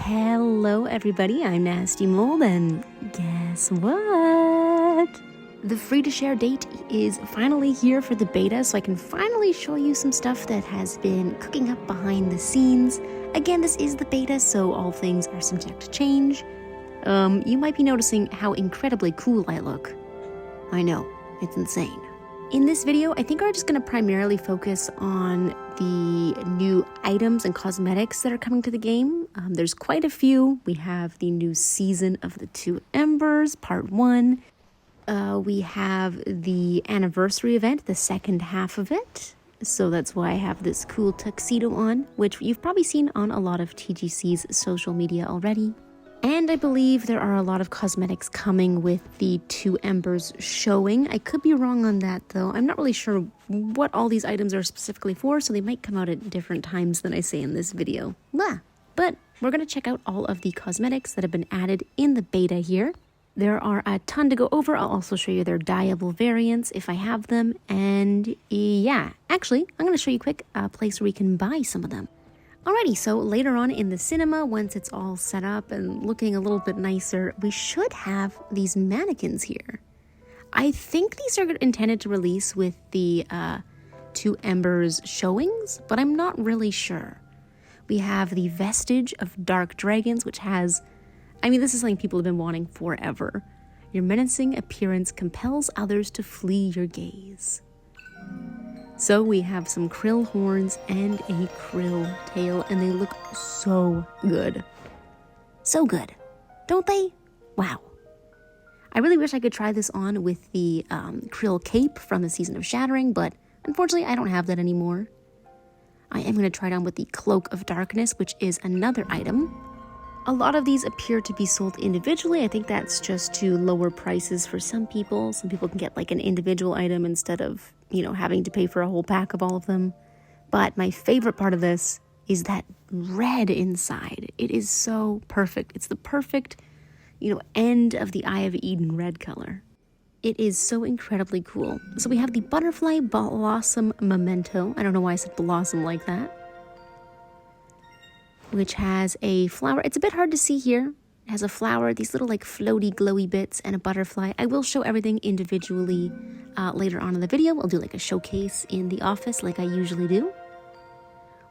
Hello everybody, I'm Nasty Mold, and guess what? The free to share date is finally here for the beta, so I can finally show you some stuff that has been cooking up behind the scenes. Again, this is the beta, so all things are subject to change. You might be noticing how incredibly cool I look. I know, it's insane. In this video, I think we're just going to primarily focus on the new items and cosmetics that are coming to the game. There's quite a few. We have the new season of the 2 Embers, part 1. We have the anniversary event, the second half of it. So that's why I have this cool tuxedo on, which you've probably seen on a lot of TGC's social media already. And I believe there are a lot of cosmetics coming with the 2 Embers showing. I could be wrong on that, though. I'm not really sure what all these items are specifically for, so they might come out at different times than I say in this video. But we're going to check out all of the cosmetics that have been added in the beta here. There are a ton to go over. I'll also show you their dyeable variants if I have them. And yeah, actually, I'm going to show you a quick place where we can buy some of them. Alrighty, so later on in the cinema, once it's all set up and looking a little bit nicer, we should have these mannequins here. I think these are intended to release with the 2 Embers showings, but I'm not really sure. We have the vestige of Dark Dragons, which has, this is something people have been wanting forever. Your menacing appearance compels others to flee your gaze. So we have some krill horns and a krill tail, and they look so good. So good, don't they? Wow. I really wish I could try this on with the krill cape from the Season of Shattering, but unfortunately I don't have that anymore. I am going to try it on with the Cloak of Darkness, which is another item. A lot of these appear to be sold individually. I think that's just to lower prices for some people. Some people can get like an individual item instead of, having to pay for a whole pack of all of them. But my favorite part of this is that red inside. It is so perfect. It's the perfect, end of the Eye of Eden red color. It is so incredibly cool. So we have the Butterfly Blossom Memento. I don't know why I said blossom like that. Which has a flower. It's a bit hard to see here. It has a flower, these little floaty, glowy bits, and a butterfly. I will show everything individually later on in the video. I'll do a showcase in the office like I usually do.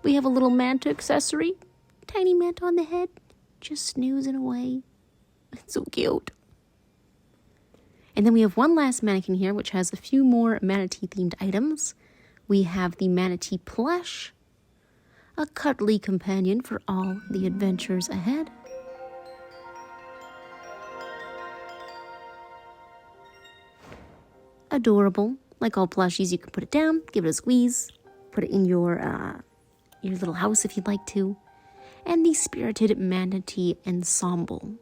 We have a little manta accessory. Tiny manta on the head, just snoozing away. It's so cute. And then we have one last mannequin here, which has a few more manatee-themed items. We have the manatee plush, a cuddly companion for all the adventures ahead. Adorable. Like all plushies, you can put it down, give it a squeeze, put it in your little house if you'd like to. And the Spirited Manatee Ensemble,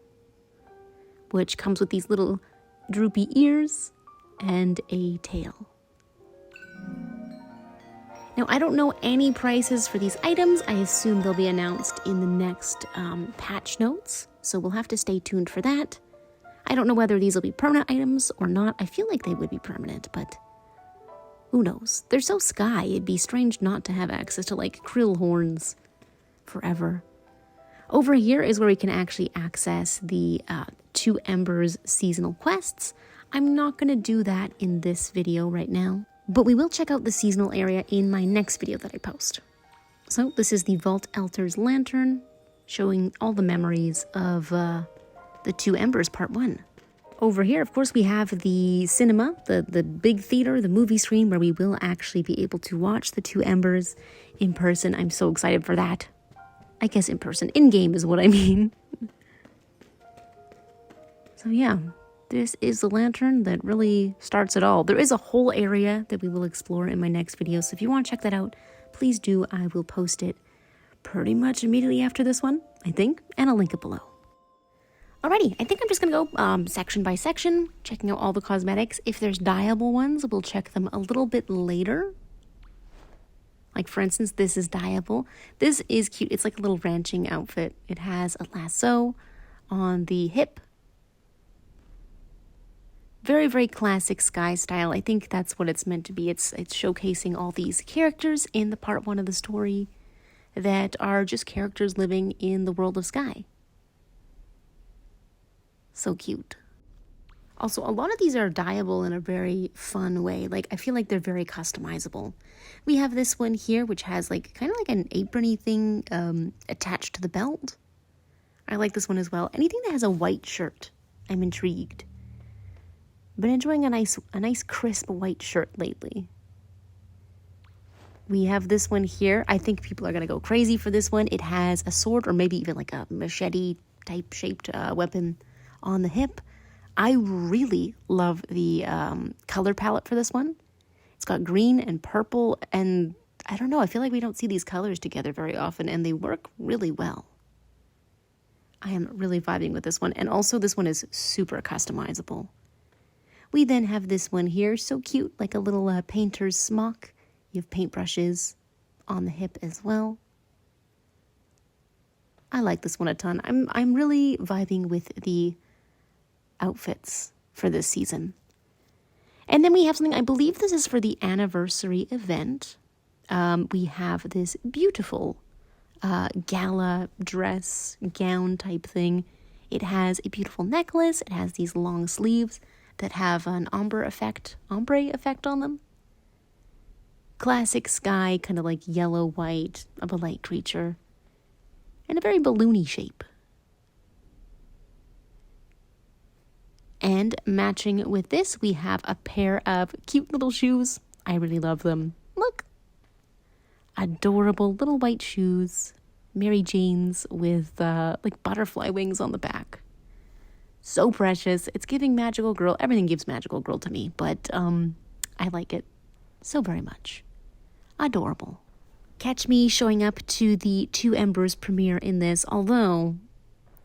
which comes with these little droopy ears and a tail. Now, I don't know any prices for these items. I assume they'll be announced in the next patch notes, so we'll have to stay tuned for that. I don't know whether these will be permanent items or not. I feel like they would be permanent, but who knows? They're so sky, it'd be strange not to have access to, krill horns forever. Over here is where we can actually access the 2 Embers seasonal quests. I'm not going to do that in this video right now, but we will check out the seasonal area in my next video that I post. So this is the Vault Elter's Lantern, showing all the memories of the 2 Embers Part 1. Over here, of course, we have the cinema, the big theater, the movie screen, where we will actually be able to watch the 2 Embers in person. I'm so excited for that. I guess in person. In-game is what I mean. So yeah. This is the lantern that really starts it all. There is a whole area that we will explore in my next video, so if you want to check that out, please do. I will post it pretty much immediately after this one, I think, and I'll link it below. Alrighty, I think I'm just going to go section by section, checking out all the cosmetics. If there's dyeable ones, we'll check them a little bit later. Like, for instance, this is dyeable. This is cute. It's like a little ranching outfit. It has a lasso on the hip. Very, very classic Sky style. I think that's what it's meant to be. It's showcasing all these characters in the part 1 of the story that are just characters living in the world of Sky. So cute. Also, a lot of these are dyeable in a very fun way. Like, I feel like they're very customizable. We have this one here, which has like kind of like an aprony thing attached to the belt. I like this one as well. Anything that has a white shirt, I'm intrigued. Been enjoying a nice crisp white shirt lately. We have this one here. I think people are gonna go crazy for this one. It has a sword or maybe even like a machete type shaped weapon on the hip. I really love the color palette for this one. It's got green and purple, and I don't know, I feel like we don't see these colors together very often, and they work really well. I am really vibing with this one, and also this one is super customizable. We then have this one here, so cute, like a little painter's smock. You have paintbrushes on the hip as well. I like this one a ton. I'm really vibing with the outfits for this season. And then we have something, I believe this is for the anniversary event. We have this beautiful gala dress gown type thing. It has a beautiful necklace. It has these long sleeves that have an ombre effect on them. Classic sky, kind of like yellow-white of a light creature. And a very balloony shape. And matching with this, we have a pair of cute little shoes. I really love them. Look. Adorable little white shoes. Mary Jane's with like butterfly wings on the back. So precious. It's giving magical girl. Everything gives magical girl to me, but I like it so very much. Adorable. Catch me showing up to the 2 Embers premiere in this, although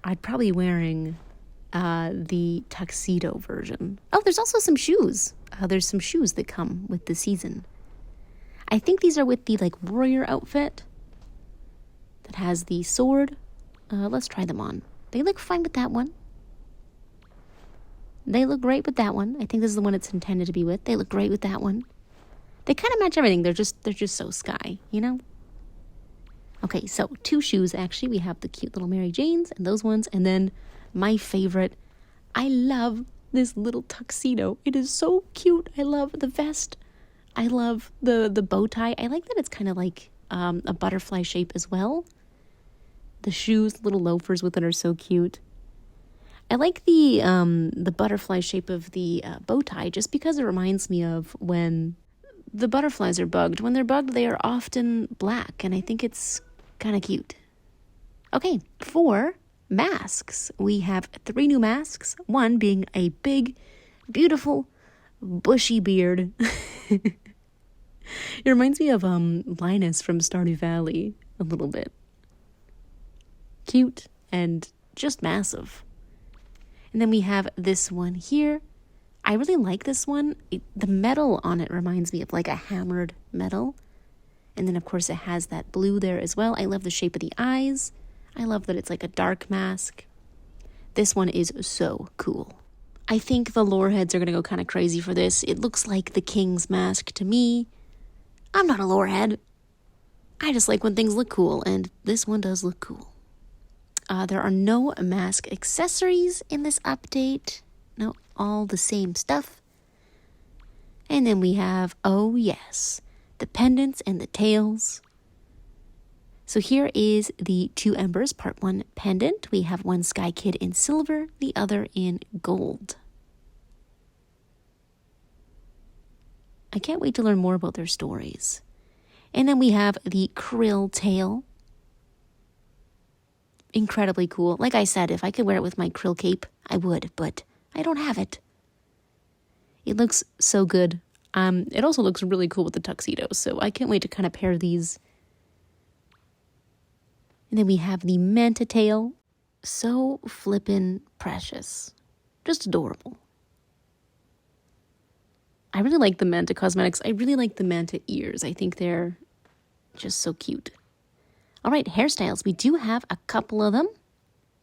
I'd probably wearing the tuxedo version. Oh, there's also some shoes. There's some shoes that come with the season. I think these are with the like warrior outfit that has the sword. Let's try them on. They look fine with that one. They look great with that one. I think this is the one it's intended to be with. They look great with that one. They kind of match everything. They're just so sky, you know? Okay, so 2 shoes actually. We have the cute little Mary Janes and those ones, and then my favorite, I love this little tuxedo. It is so cute. I love the vest. I love the bow tie. I like that it's kind of like a butterfly shape as well. The shoes, little loafers with it are so cute. I like the butterfly shape of the bow tie just because it reminds me of when the butterflies are bugged. When they're bugged, they are often black, and I think it's kind of cute. Okay, for masks, we have 3 new masks. One being a big, beautiful, bushy beard. It reminds me of Linus from Stardew Valley a little bit. Cute and just massive. And then we have this one here. I really like this one. The metal on it reminds me of like a hammered metal. And then of course it has that blue there as well. I love the shape of the eyes. I love that it's like a dark mask. This one is so cool. I think the lore heads are going to go kind of crazy for this. It looks like the king's mask to me. I'm not a lore head. I just like when things look cool, and this one does look cool. There are no mask accessories in this update. No, all the same stuff. And then we have, oh yes, the pendants and the tails. So here is the 2 Embers Part 1 pendant. We have one Sky Kid in silver, the other in gold. I can't wait to learn more about their stories. And then we have the krill tail. Incredibly cool. Like I said, if I could wear it with my krill cape, I would, but I don't have it. It looks so good. It also looks really cool with the tuxedo, so I can't wait to kind of pair these. And then we have the manta tail. So flippin' precious. Just adorable. I really like the manta cosmetics. I really like the manta ears. I think they're just so cute. All right, hairstyles. We do have a couple of them.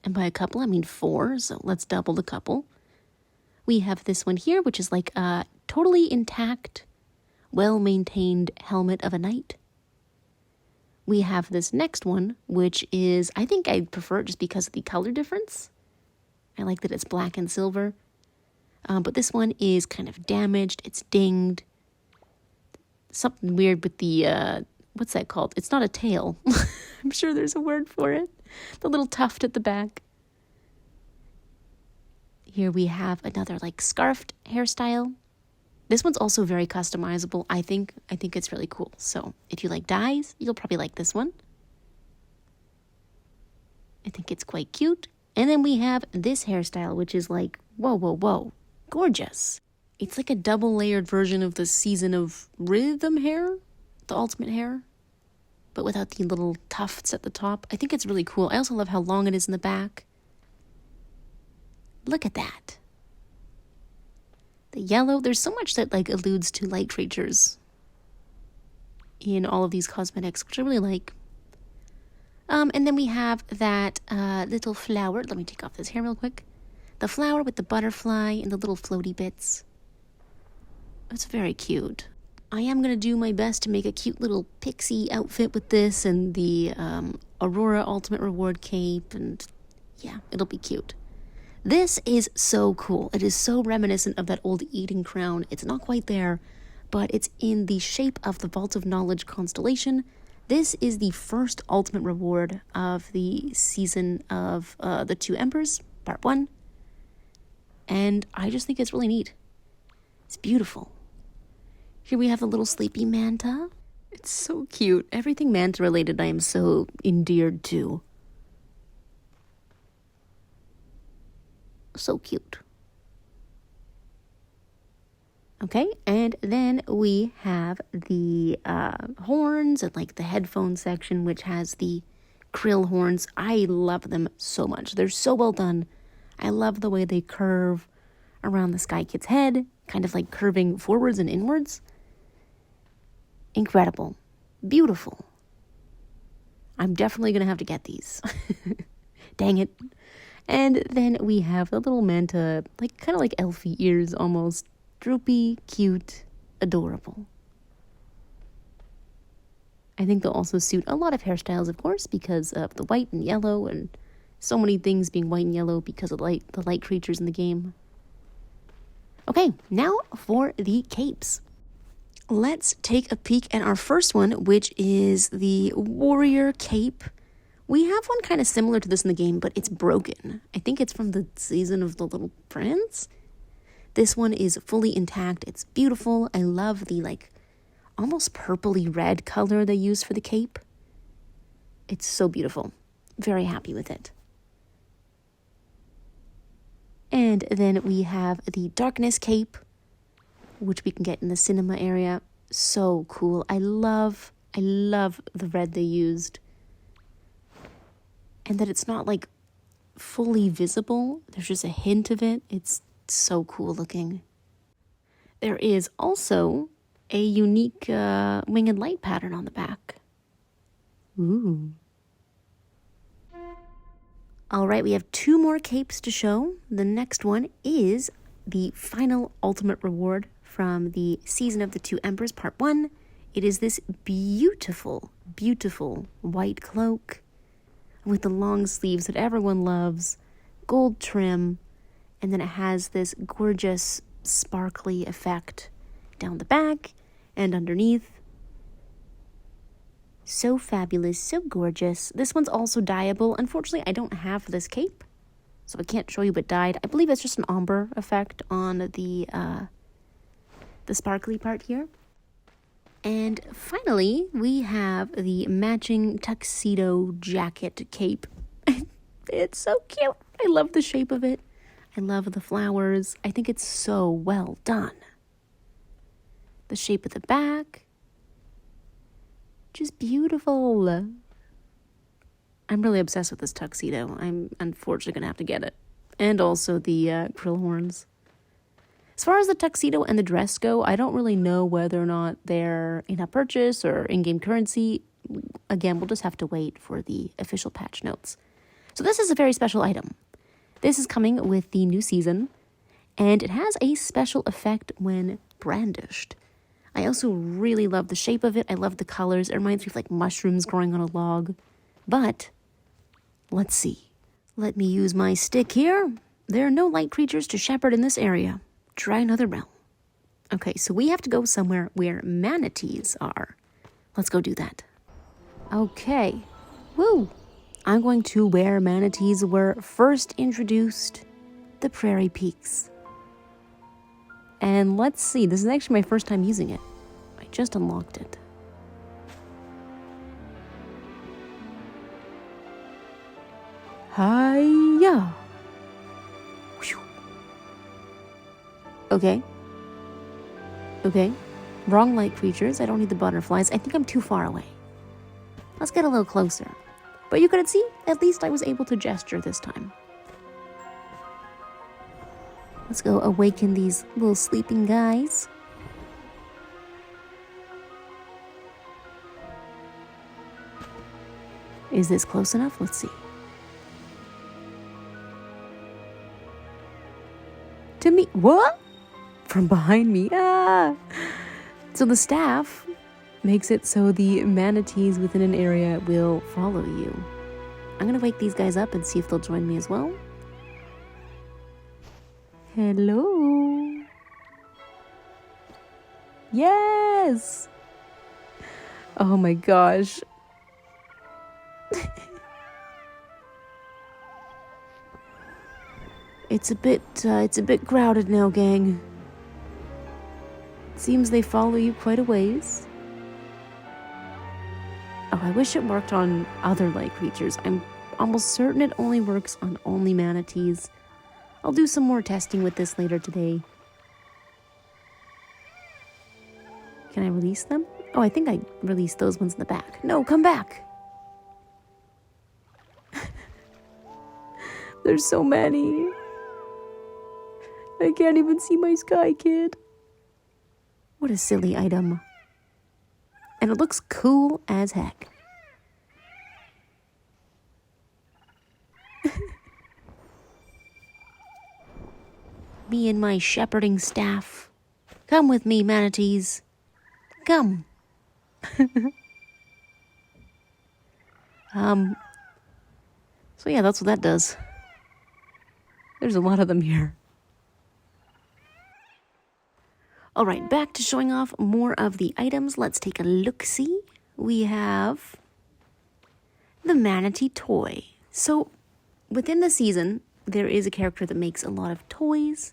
And by a couple, I mean 4, so let's double the couple. We have this one here, which is like a totally intact, well-maintained helmet of a knight. We have this next one, which is, I think I prefer it just because of the color difference. I like that it's black and silver. But this one is kind of damaged. It's dinged. Something weird with the, what's that called? It's not a tail. I'm sure there's a word for it. The little tuft at the back. Here we have another like scarfed hairstyle. This one's also very customizable. I think it's really cool. So if you like dyes, you'll probably like this one. I think it's quite cute. And then we have this hairstyle, which is like, whoa, whoa, whoa. Gorgeous. It's like a double layered version of the Season of Rhythm hair, the ultimate hair, but without the little tufts at the top. I think it's really cool. I also love how long it is in the back. Look at that. The yellow, there's so much that like alludes to light creatures in all of these cosmetics, which I really like. And then we have that little flower. Let me take off this hair real quick. The flower with the butterfly and the little floaty bits. It's very cute. I am going to do my best to make a cute little pixie outfit with this and the Aurora Ultimate Reward cape. And yeah, it'll be cute. This is so cool. It is so reminiscent of that old Eden crown. It's not quite there, but it's in the shape of the Vault of Knowledge constellation. This is the first ultimate reward of the season of the two Embers, part 1. And I just think it's really neat. It's beautiful. Here we have the little sleepy manta. It's so cute. Everything manta related I am so endeared to. So cute. Okay, and then we have the horns and like the headphone section, which has the krill horns. I love them so much. They're so well done. I love the way they curve around the Sky Kid's head, kind of like curving forwards and inwards. Incredible. Beautiful. I'm definitely going to have to get these. Dang it. And then we have the little manta, like kind of like elfy ears almost. Droopy, cute, adorable. I think they'll also suit a lot of hairstyles, of course, because of the white and yellow and so many things being white and yellow because of the light creatures in the game. Okay, now for the capes. Let's take a peek at our first one, which is the warrior cape. We have one kind of similar to this in the game, but it's broken. I think it's from the season of the Little Prince. This one is fully intact. It's beautiful. I love the like almost purpley red color they use for the cape. It's so beautiful. Very happy with it. And then we have the darkness cape, which we can get in the cinema area. So cool. I love the red they used. And that it's not like fully visible. There's just a hint of it. It's so cool looking. There is also a unique winged light pattern on the back. Ooh. All right, we have 2 more capes to show. The next one is the final ultimate reward from the Season of the Two Embers, Part 1. It is this beautiful, beautiful white cloak with the long sleeves that everyone loves, gold trim, and then it has this gorgeous sparkly effect down the back and underneath. So fabulous, so gorgeous. This one's also dyeable. Unfortunately, I don't have this cape, so I can't show you it dyed. I believe it's just an ombre effect on the sparkly part here. And finally, we have the matching Tuxedo Jacket cape. It's so cute. I love the shape of it. I love the flowers. I think it's so well done. The shape of the back. Just beautiful. I'm really obsessed with this tuxedo. I'm unfortunately going to have to get it. And also the krill horns. As far as the tuxedo and the dress go, I don't really know whether or not they're in-app purchase or in-game currency. Again, we'll just have to wait for the official patch notes. So this is a very special item. This is coming with the new season, and it has a special effect when brandished. I also really love the shape of it. I love the colors. It reminds me of like mushrooms growing on a log. But let's see. Let me use my stick here. There are no light creatures to shepherd in this area. Try another realm. Okay, so we have to go somewhere where manatees are. Let's go do that. Okay. Woo! I'm going to where manatees were first introduced, the Prairie Peaks. And let's see, this is actually my first time using it. I just unlocked it. Hiya! Okay. Okay. Wrong light creatures. I don't need the butterflies. I think I'm too far away. Let's get a little closer. But you couldn't see? At least I was able to gesture this time. Let's go awaken these little sleeping guys. Is this close enough? Let's see. To me. What? From behind me. Ah! So the staff makes it so the manatees within an area will follow you. I'm gonna wake these guys up and see if they'll join me as well. Hello. Yes. Oh my gosh. It's a bit crowded now, gang. Seems they follow you quite a ways. Oh, I wish it worked on other light creatures. I'm almost certain it only works on only manatees. I'll do some more testing with this later today. Can I release them? Oh, I think I released those ones in the back. No, come back! There's so many. I can't even see my sky kid. What a silly item. And it looks cool as heck. Me and my shepherding staff. Come with me, manatees. Come. So yeah, that's what that does. There's a lot of them here. All right, back to showing off more of the items. Let's take a look-see. We have the manatee toy. So within the season, there is a character that makes a lot of toys.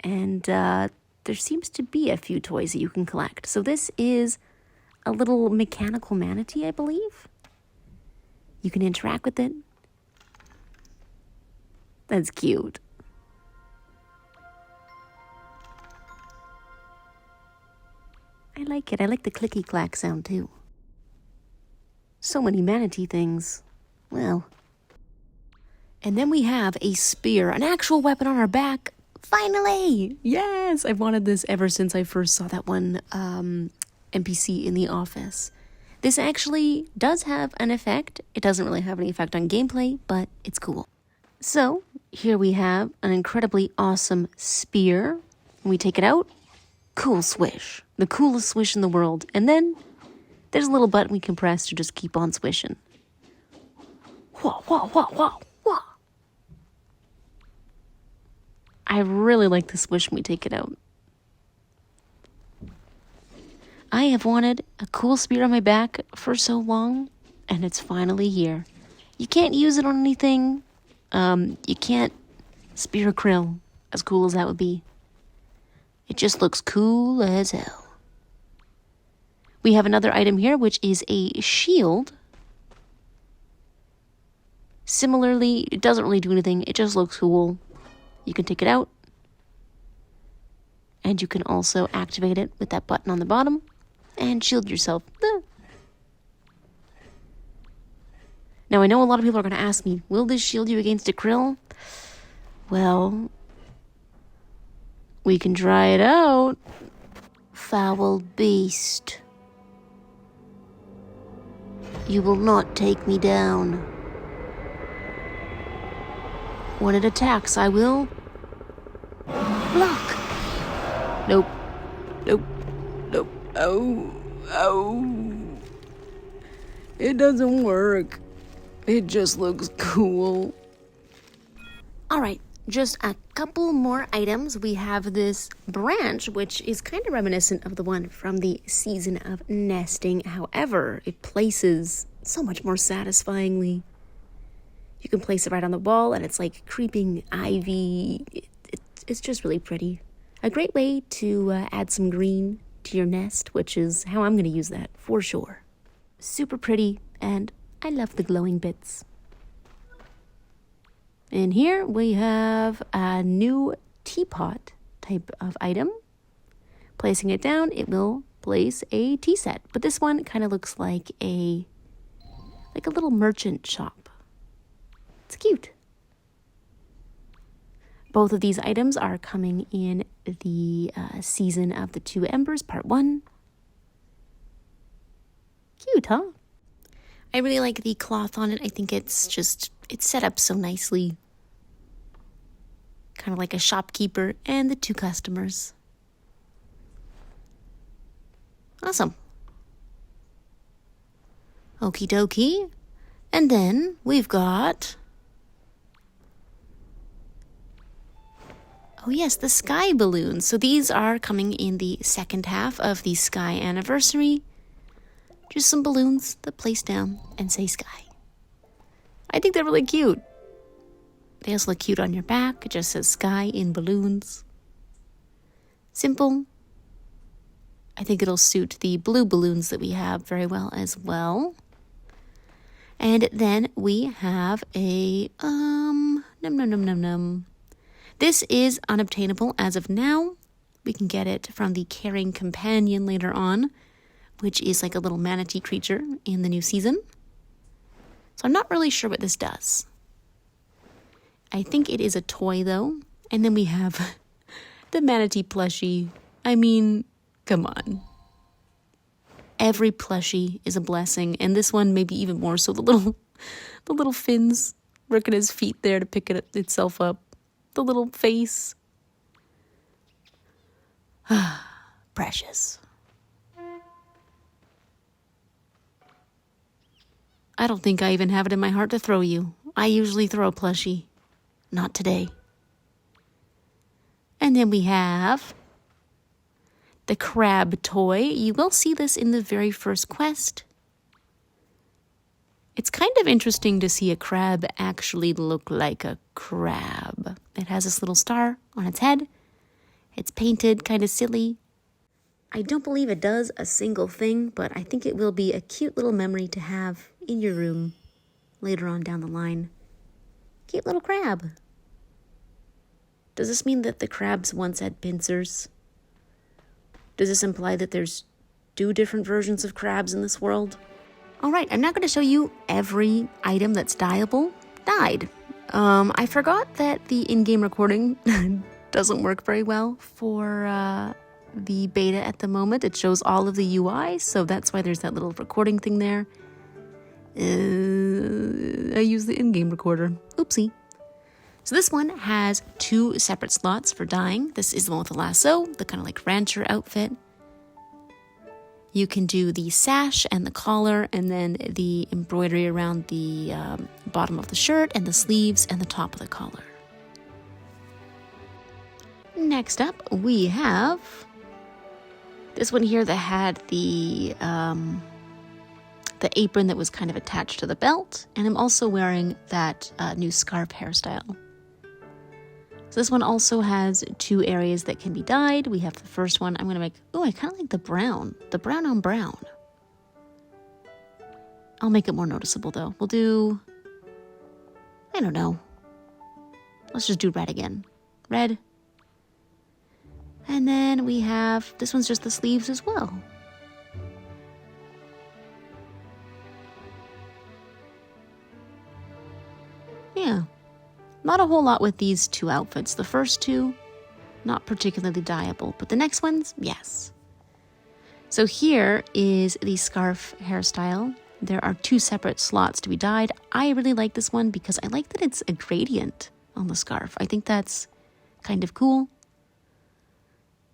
And there seems to be a few toys that you can collect. So this is a little mechanical manatee, I believe. You can interact with it. That's cute. I like it. I like the clicky-clack sound, too. So many manatee things. Well. And then we have a spear, an actual weapon on our back. Finally! Yes! I've wanted this ever since I first saw that one NPC in the office. This actually does have an effect. It doesn't really have any effect on gameplay, but it's cool. So, here we have an incredibly awesome spear. When we take it out, cool swish. The coolest swish in the world. And then there's a little button we can press to just keep on swishing. Whoa, whoa, whoa, whoa, whoa. I really like the swish when we take it out. I have wanted a cool spear on my back for so long, and it's finally here. You can't use it on anything. You can't spear a krill, as cool as that would be. It just looks cool as hell. We have another item here, which is a shield. Similarly, it doesn't really do anything. It just looks cool. You can take it out. And you can also activate it with that button on the bottom and shield yourself. Now, I know a lot of people are going to ask me, will this shield you against a krill? Well, we can try it out. Foul beast. You will not take me down. When it attacks, I will block. Nope. Nope. Nope. Oh. Oh. It doesn't work. It just looks cool. All right, just a couple more items. We have this branch, which is kind of reminiscent of the one from the season of nesting. However, it places so much more satisfyingly. You can place it right on the wall, and it's like creeping ivy. It's just really pretty. A great way to add some green to your nest, which is how I'm going to use that for sure. Super pretty, and I love the glowing bits. And here we have a new teapot type of item. Placing it down, it will place a tea set. But this one kind of looks like a little merchant shop. It's cute. Both of these items are coming in the season of the 2 Embers, part 1. Cute, huh? I really like the cloth on it. I think it's set up so nicely. Kind of like a shopkeeper and the 2 customers. Awesome. Okie dokie. And then we've got... oh yes, the sky balloons. So these are coming in the second half of the sky anniversary. Just some balloons that place down and say sky. I think they're really cute. They also look cute on your back. It just says sky in balloons. Simple. I think it'll suit the blue balloons that we have very well as well. And then we have a This is unobtainable as of now. We can get it from the Caring Companion later on, which is like a little manatee creature in the new season. So I'm not really sure what this does. I think it is a toy though. And then we have the manatee plushie. I mean, come on. Every plushie is a blessing, and this one maybe even more so. The little fins working his feet there to pick itself up. The little face. Precious. I don't think I even have it in my heart to throw you. I usually throw a plushie. Not today. And then we have the crab toy. You will see this in the very first quest. It's kind of interesting to see a crab actually look like a crab. It has this little star on its head. It's painted kind of silly. I don't believe it does a single thing, but I think it will be a cute little memory to have in your room later on down the line. Cute little crab. Does this mean that the crabs once had pincers? Does this imply that there's 2 different versions of crabs in this world? All right, I'm not going to show you every item that's dyeable. Dyed. I forgot that the in-game recording doesn't work very well for the beta at the moment. It shows all of the UI, so that's why there's that little recording thing there. I use the in-game recorder. Oopsie. So this one has 2 separate slots for dyeing. This is the one with the lasso, the kind of like rancher outfit. You can do the sash and the collar, and then the embroidery around the bottom of the shirt and the sleeves and the top of the collar. Next up, we have this one here that had the apron that was kind of attached to the belt, and I'm also wearing that new scarf hairstyle. So this one also has 2 areas that can be dyed. We have the first one. I'm going to make... oh, I kind of like the brown on brown. I'll make it more noticeable, though. We'll do... I don't know. Let's just do red again. Red. And then we have... this one's just the sleeves as well. Yeah. Not a whole lot with these 2 outfits. The first 2, not particularly dyeable, but the next ones, yes. So here is the scarf hairstyle. There are 2 separate slots to be dyed. I really like this one because I like that it's a gradient on the scarf. I think that's kind of cool.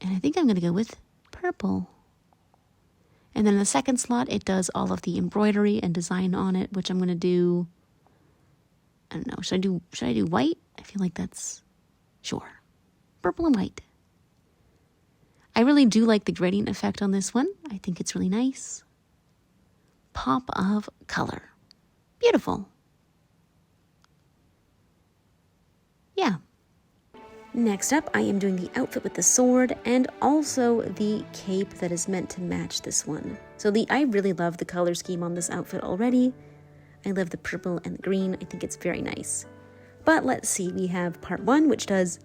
And I think I'm going to go with purple. And then in the second slot, it does all of the embroidery and design on it, which I'm going to do I don't know. Should I do white? I feel like that's, sure. Purple and white. I really do like the gradient effect on this one. I think it's really nice. Pop of color. Beautiful. Yeah. Next up, I am doing the outfit with the sword and also the cape that is meant to match this one. So I really love the color scheme on this outfit already. I love the purple and the green. I think it's very nice. But let's see, we have part 1, which does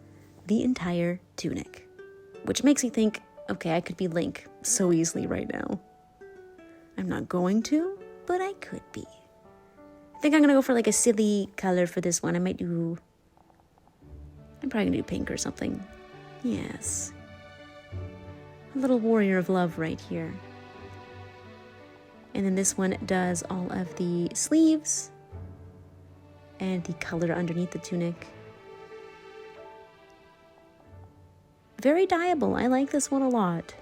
the entire tunic, which makes me think, okay, I could be Link so easily right now. I'm not going to, but I could be. I think I'm gonna go for like a silly color for this one. I'm probably gonna do pink or something. Yes. A little warrior of love right here. And then this one does all of the sleeves and the color underneath the tunic. Very dyeable. I like this one a lot.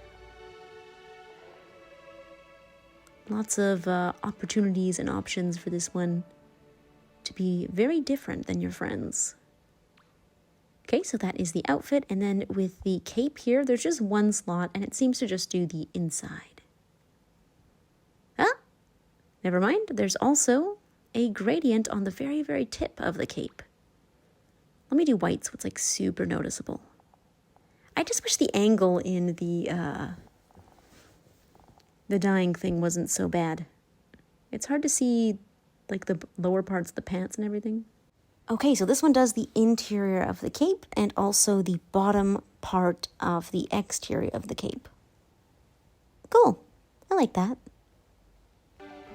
Lots of opportunities and options for this one to be very different than your friends. Okay, so that is the outfit. And then with the cape here, there's just one slot and it seems to just do the inside. Ah, never mind. There's also a gradient on the very, very tip of the cape. Let me do white so it's like super noticeable. I just wish the angle in the dyeing thing wasn't so bad. It's hard to see like the lower parts of the pants and everything. Okay, so this one does the interior of the cape and also the bottom part of the exterior of the cape. Cool. I like that.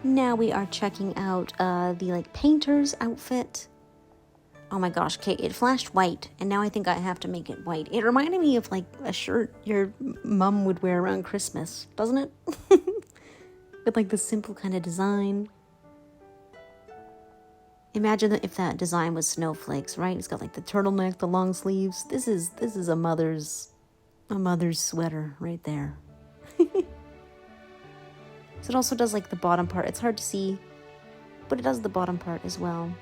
Now we are checking out the like painter's outfit. Oh my gosh, okay, it flashed white, and now I think I have to make it white. It reminded me of like a shirt your mom would wear around Christmas, doesn't it? With like the simple kind of design. Imagine if that design was snowflakes, right? It's got like the turtleneck, the long sleeves. This is a mother's sweater right there. So it also does like the bottom part. It's hard to see, but it does the bottom part as well.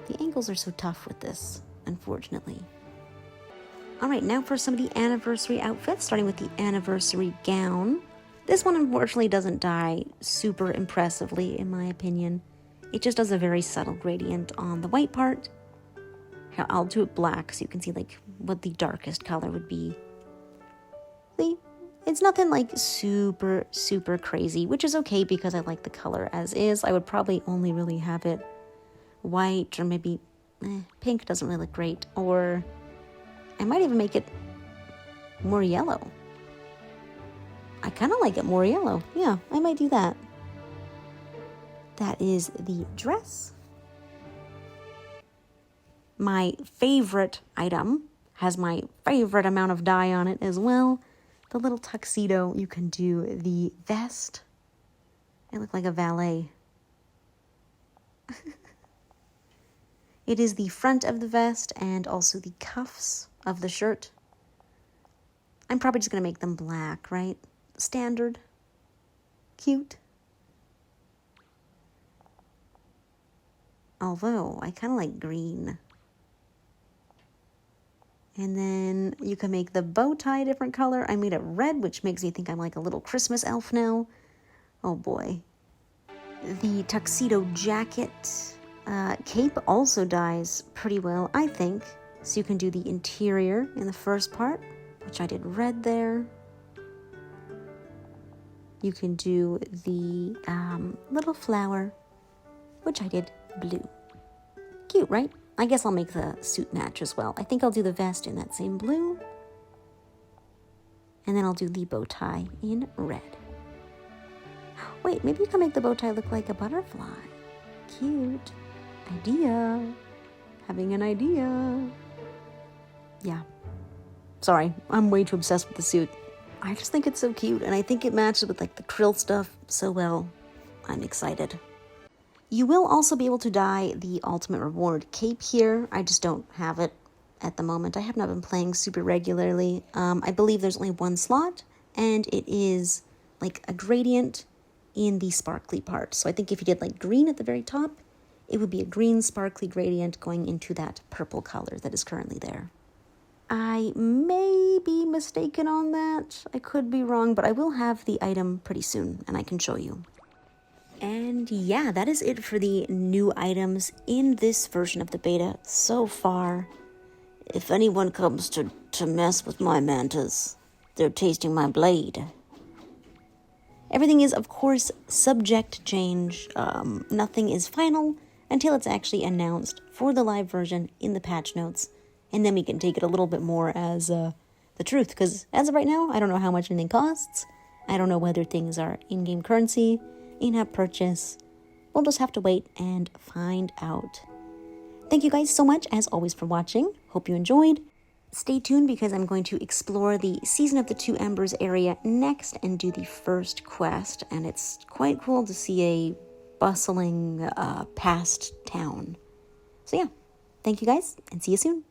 The angles are so tough with this, unfortunately. All right, now for some of the anniversary outfits, starting with the anniversary gown. This one unfortunately doesn't dye super impressively, in my opinion. It just does a very subtle gradient on the white part. Here, I'll do it black so you can see like what the darkest color would be. See? It's nothing like super, super crazy, which is okay because I like the color as is. I would probably only really have it white or maybe pink doesn't really look great. Or I might even make it more yellow. I kind of like it more yellow. Yeah, I might do that. That is the dress. My favorite item has my favorite amount of dye on it as well. The little tuxedo, you can do the vest. I look like a valet. It is the front of the vest and also the cuffs of the shirt. I'm probably just going to make them black, right? Standard. Cute. Although, I kind of like green. And then you can make the bow tie a different color. I made it red, which makes me think I'm like a little Christmas elf now. Oh boy. The tuxedo jacket cape also dyes pretty well, I think. So you can do the interior in the first part, which I did red there. You can do the little flower, which I did blue. Cute, right? I guess I'll make the suit match as well. I think I'll do the vest in that same blue. And then I'll do the bow tie in red. Wait, maybe you can make the bow tie look like a butterfly. Cute. Idea. Having an idea. Yeah. Sorry, I'm way too obsessed with the suit. I just think it's so cute, and I think it matches with like the krill stuff so well. I'm excited. You will also be able to dye the Ultimate Reward cape here. I just don't have it at the moment. I have not been playing super regularly. I believe there's only one slot, and it is like a gradient in the sparkly part. So I think if you did like green at the very top, it would be a green sparkly gradient going into that purple color that is currently there. I may be mistaken on that. I could be wrong, but I will have the item pretty soon, and I can show you. And yeah, that is it for the new items in this version of the beta so far. If anyone comes to mess with my mantas, they're tasting my blade. Everything is, of course, subject to change. Nothing is final until it's actually announced for the live version in the patch notes. And then we can take it a little bit more as the truth. Because as of right now, I don't know how much anything costs. I don't know whether things are in-game currency, in-app purchase. We'll just have to wait and find out. Thank you guys so much, as always, for watching. Hope you enjoyed. Stay tuned because I'm going to explore the Season of the Two Embers area next and do the first quest. And it's quite cool to see a bustling past town. So yeah, thank you guys and see you soon.